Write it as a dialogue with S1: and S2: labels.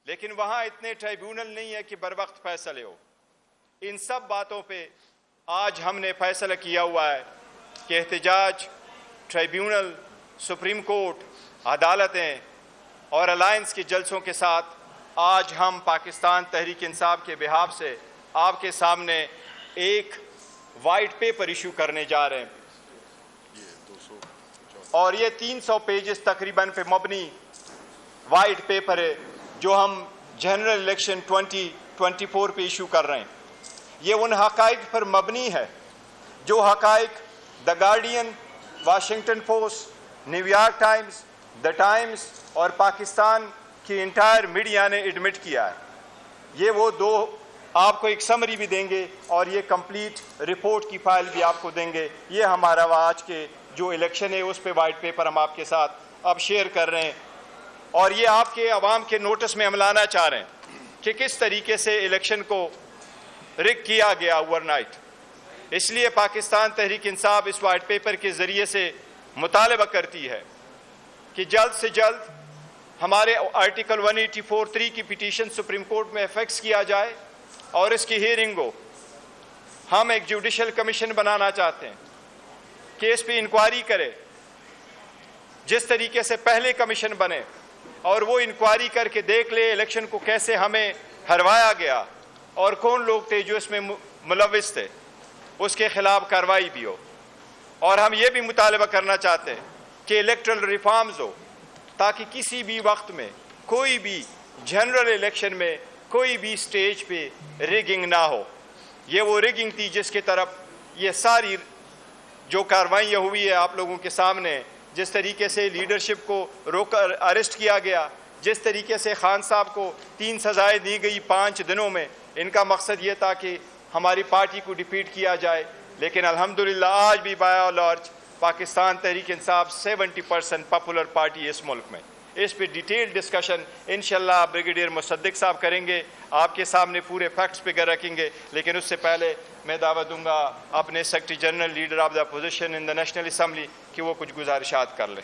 S1: लेकिन वहाँ इतने ट्राइब्यूनल नहीं है कि बर वक्त फैसले हो। इन सब बातों पे आज हमने फैसला किया हुआ है कि एहतजाज, ट्राइब्यूनल, सुप्रीम कोर्ट, अदालतें और अलायंस के जलसों के साथ आज हम पाकिस्तान तहरीक इंसाफ के बिहाफ से आपके सामने एक वाइट पेपर इशू करने जा रहे हैं और ये 300 पेजेस तकरीबन पे मबनी वाइट पेपर है जो हम जनरल इलेक्शन 2024 पे इशू कर रहे हैं। ये उन हकाइक पर मबनी है जो हकाइक the Guardian, Washington Post, New York Times, the Times और पाकिस्तान की इंटायर मीडिया ने एडमिट किया है। ये वो दो आपको एक समरी भी देंगे और ये कंप्लीट रिपोर्ट की फाइल भी आपको देंगे। ये हमारा आज के जो इलेक्शन है उस पे वाइट पेपर हम आपके साथ अब शेयर कर रहे हैं और ये आपके अवाम के नोटिस में हम लाना चाह रहे हैं कि किस तरीके से इलेक्शन को रिग किया गया ओवरनाइट। इसलिए पाकिस्तान तहरीक इंसाफ इस वाइट पेपर के ज़रिए से मुतालबा करती है कि जल्द से जल्द हमारे आर्टिकल 184(3) की पिटीशन सुप्रीम कोर्ट में फिक्स किया जाए और इसकी हियरिंग हो। हम एक जुडिशल कमीशन बनाना चाहते हैं, केस पे इंक्वायरी करे जिस तरीके से पहले कमीशन बने और वो इंक्वायरी करके देख ले इलेक्शन को कैसे हमें हरवाया गया और कौन लोग थे जो इसमें मुलविस थे, उसके खिलाफ कार्रवाई भी हो। और हम ये भी मुतालबा करना चाहते हैं कि इलेक्ट्रल रिफॉर्म्स हो ताकि किसी भी वक्त में कोई भी जनरल इलेक्शन में कोई भी स्टेज पे रिगिंग ना हो। ये वो रिगिंग थी जिसकी तरफ ये सारी जो कार्रवाइयाँ हुई है आप लोगों के सामने, जिस तरीके से लीडरशिप को रोकर अरेस्ट किया गया, जिस तरीके से खान साहब को 3 सज़ाएँ दी गई 5 दिनों में, इनका मकसद ये था कि हमारी पार्टी को डिफीट किया जाए। लेकिन अल्हम्दुलिल्लाह आज भी by large Pakistan Tehreek Insaf 70% popular party इस मुल्क में। इस पे डिटेल डिस्कशन इंशाल्लाह ब्रिगेडियर मुसद्दिक साहब करेंगे, आपके सामने पूरे फैक्ट्स फिगर रखेंगे। लेकिन उससे पहले मैं दावत दूंगा अपने secretary general leader of the opposition in the national assembly कि वो कुछ गुजारिशात कर लें।